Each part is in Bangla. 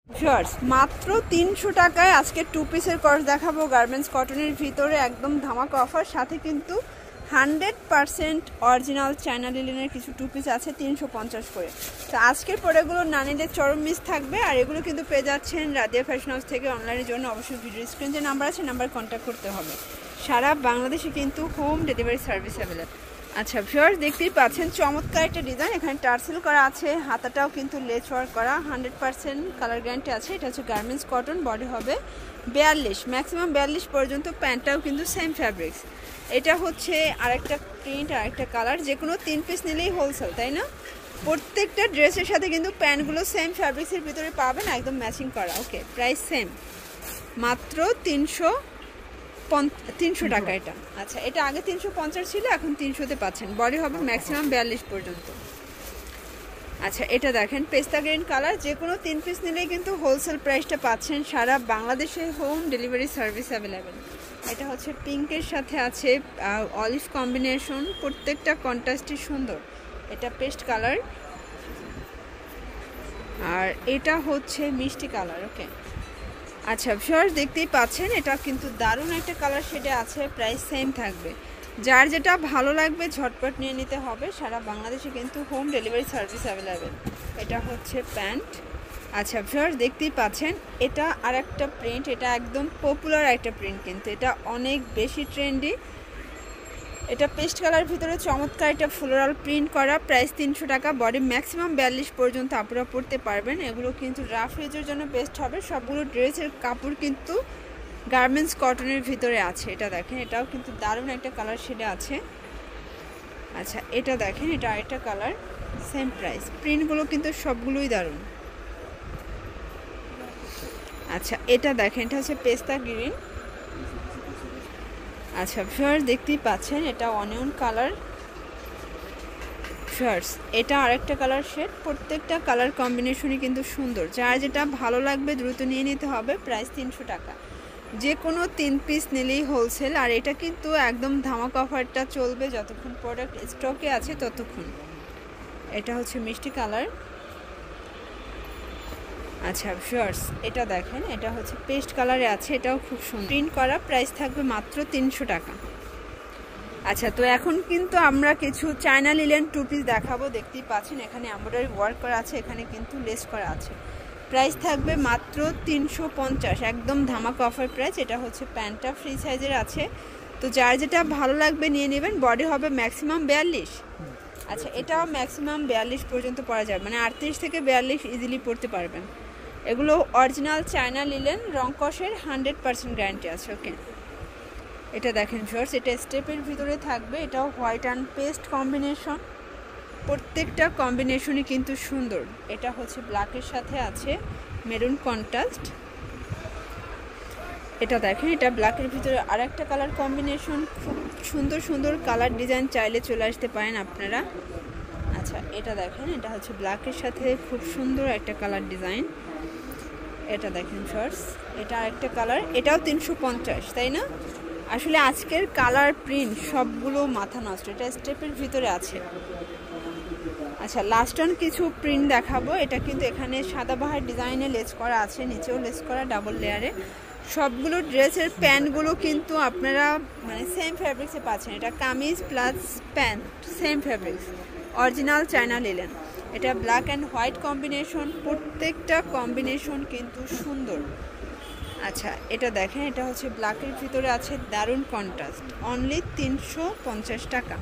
ভিউয়ার্স মাত্র 300 টাকায় আজকে টু পিসের কর্স দেখাবো গার্মেন্টস কটনের ভিতরে একদম ধামাকা অফার, সাথে কিন্তু 100% অরিজিনাল চায়না লিনেনের কিছু টু পিস আছে 350 করে। তো আজকের প্রোডাক্টগুলো না নিলে চরম মিস থাকবে। আর এগুলো কিন্তু পেয়ে যাচ্ছেন রাদিয়া ফ্যাশন হাউস থেকে অনলাইনের জন্য। অবশ্যই ভিডিও স্ক্রিন যে নাম্বার আছে নাম্বার কন্ট্যাক্ট করতে হবে। সারা বাংলাদেশে কিন্তু হোম ডেলিভারি সার্ভিস অ্যাভেলেবল। আচ্ছা ভিউয়ার্স দেখতেই পাচ্ছেন চমৎকার একটা ডিজাইন, এখানে টার্সেল করা আছে, হাতাটাও কিন্তু লেস ওয়ার্ক করা, 100% কালার গ্যারান্টি আছে। এটা হচ্ছে গার্মেন্টস কটন, বডি হবে 42, ম্যাক্সিমাম 42 পর্যন্ত। প্যান্টটাও কিন্তু সেম ফ্যাব্রিক্স। এটা হচ্ছে আরেকটা প্রিন্ট, আরেকটা কালার, যে কোনো 3 পিস নিলেই হোলসেল, তাই না? প্রত্যেকটা ড্রেসের সাথে কিন্তু প্যান্টগুলো সেম ফ্যাব্রিক্সের ভিতরে পাবেন, একদম ম্যাচিং করা। ওকে, প্রাইস সেম, মাত্র 300 টাকা এটা। আচ্ছা, এটা আগে 350 ছিল, এখন 300-তে পাচ্ছেন। বডি হবে ম্যাক্সিমাম 42 পর্যন্ত। আচ্ছা, এটা দেখেন পেস্তা গ্রিন কালার, যে কোনো 3 পিস নিলেই কিন্তু হোলসেল প্রাইসটা পাচ্ছেন। সারা বাংলাদেশে হোম ডেলিভারি সার্ভিস অ্যাভেলেবেল। এটা হচ্ছে পিঙ্কের সাথে আছে অলিভ কম্বিনেশন, প্রত্যেকটা কন্ট্রাস্টই সুন্দর। এটা পেস্ট কালার, আর এটা হচ্ছে মিষ্টি কালার। ওকে, আচ্ছা ভিউয়ার্স দেখতেই পাচ্ছেন এটা কিন্তু দারুণ একটা কালার শেডে আছে। প্রাইস সেম থাকবে, যার যেটা ভালো লাগবে ঝটপট নিয়ে নিতে হবে। সারা বাংলাদেশে কিন্তু হোম ডেলিভারি সার্ভিস অ্যাভেলেবেল। এটা হচ্ছে প্যান্ট। আচ্ছা ভিউয়ার্স দেখতেই পাচ্ছেন এটা আর একটা প্রিন্ট, এটা একদম পপুলার একটা প্রিন্ট, কিন্তু এটা অনেক বেশি ট্রেন্ডি। এটা পেস্ট কালার ভিতরে চমৎকার একটা ফ্লোরাল প্রিন্ট করা। প্রাইস 300 টাকা। বডি ম্যাক্সিমাম 42 পর্যন্ত আপুরা পরতে পারবেন। এগুলো কিন্তু রাফ ইউজের জন্য বেস্ট হবে। সবগুলো ড্রেসের কাপড় কিন্তু গার্মেন্টস কটনের ভিতরে আছে। এটা দেখেন, এটাও কিন্তু দারুণ একটা কালার শেডে আছে। আচ্ছা, এটা দেখেন, এটা আরেকটা কালার, সেম প্রাইস। প্রিন্টগুলো কিন্তু সবগুলোই দারুণ। আচ্ছা, এটা দেখেন, এটা হচ্ছে পেস্তা গ্রিন। আচ্ছা ভিউয়ার্স দেখতেই পাচ্ছেন এটা অনিয়ন কালার। ভিউয়ার্স এটা আরেকটা কালার শেড, প্রত্যেকটা কালার কম্বিনেশনই কিন্তু সুন্দর। যার যেটা ভালো লাগবে দ্রুত নিয়ে নিতে হবে। প্রাইস 300 টাকা। যে কোনো 3 পিস নিলেই হোলসেল। আর এটা কিন্তু একদম ধামাকা অফারটা চলবে যতক্ষণ প্রোডাক্ট স্টকে আছে ততক্ষণ। এটা হচ্ছে মিষ্টি কালার। আচ্ছা ভিউয়ার্স এটা দেখেন, এটা হচ্ছে পেস্ট কালারে আছে, এটাও খুব সুন্দর প্রিন্ট করা। প্রাইস থাকবে মাত্র 300 টাকা। আচ্ছা, তো এখন কিন্তু আমরা কিছু চায়না লিলেন টু পিস দেখাবো। দেখতেই পাচ্ছেন এখানে এমব্রয়ডারি ওয়ার্ক করা আছে, এখানে কিন্তু লেস করা আছে। প্রাইস থাকবে মাত্র 350, একদম ধামাকা অফার প্রাইস। এটা হচ্ছে প্যান্টটা ফ্রি সাইজের আছে, তো যার যেটা ভালো লাগবে নিয়ে নেবেন। বডি হবে ম্যাক্সিমাম 42। আচ্ছা, এটাও ম্যাক্সিমাম 42 পর্যন্ত পরা যাবে, মানে 38 থেকে 42 ইজিলি পরতে পারবেন। এগুলো অরিজিনাল চায়না লিলেন, রং কষের 100% গ্যারান্টি আছে। ওকে, এটা দেখেন ভিউয়ার্স, এটা স্টেপের ভিতরে থাকবে। এটাও হোয়াইট অ্যান্ড পেস্ট কম্বিনেশন, প্রত্যেকটা কম্বিনেশনই কিন্তু সুন্দর। এটা হচ্ছে ব্ল্যাকের সাথে আছে মেরুন কন্ট্রাস্ট। এটা দেখেন, এটা ব্ল্যাকের ভিতরে আর একটা কালার কম্বিনেশন। খুব সুন্দর সুন্দর কালার ডিজাইন, চাইলে চলে আসতে পারেন আপনারা। আচ্ছা, এটা দেখেন, এটা হচ্ছে ব্ল্যাকের সাথে খুব সুন্দর একটা কালার ডিজাইন। এটা দেখেন ভিউয়ার্স, এটা আরেকটা কালার, এটাও 350, তাই না? আসলে আজকের কালার প্রিন্ট সবগুলো মাথা নষ্ট। এটা স্টেপের ভিতরে আছে। আচ্ছা, লাস্ট অন কিছু প্রিন্ট দেখাবো। এটা কিন্তু এখানে সাদাবাহার ডিজাইনে লেস করা আছে, নিচেও লেস করা ডাবল লেয়ারে। সবগুলো ড্রেসের প্যান্টগুলো কিন্তু আপনারা মানে সেম ফ্যাব্রিক্সে পাচ্ছেন। এটা kameez plus pant same fabrics, original China linen. এটা ব্ল্যাক অ্যান্ড হোয়াইট কম্বিনেশন, প্রত্যেকটা কম্বিনেশন কিন্তু সুন্দর। আচ্ছা, এটা দেখেন, এটা হচ্ছে ব্ল্যাকের ভিতরে আছে, দারুণ কন্ট্রাস্ট। অনলি 350 টাকা।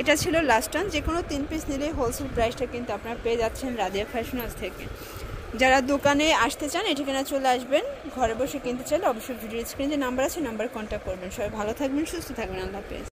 এটা ছিল লাস্ট টান। যে কোনো 3 পিস নিলে হোলসেল প্রাইসটা কিন্তু আপনারা পেয়ে যাচ্ছেন রাদিয়া ফ্যাশন হাউস থেকে। যারা দোকানে আসতে চান এই ঠিকানা চলে আসবেন। ঘরে বসে কিনতে চাইলে অবশ্যই ভিডিও স্ক্রিনে যে নাম্বার আছে নাম্বার কন্ট্যাক্ট করবেন। সবাই ভালো থাকবেন, সুস্থ থাকবেন। আল্লাহ হাফেজ।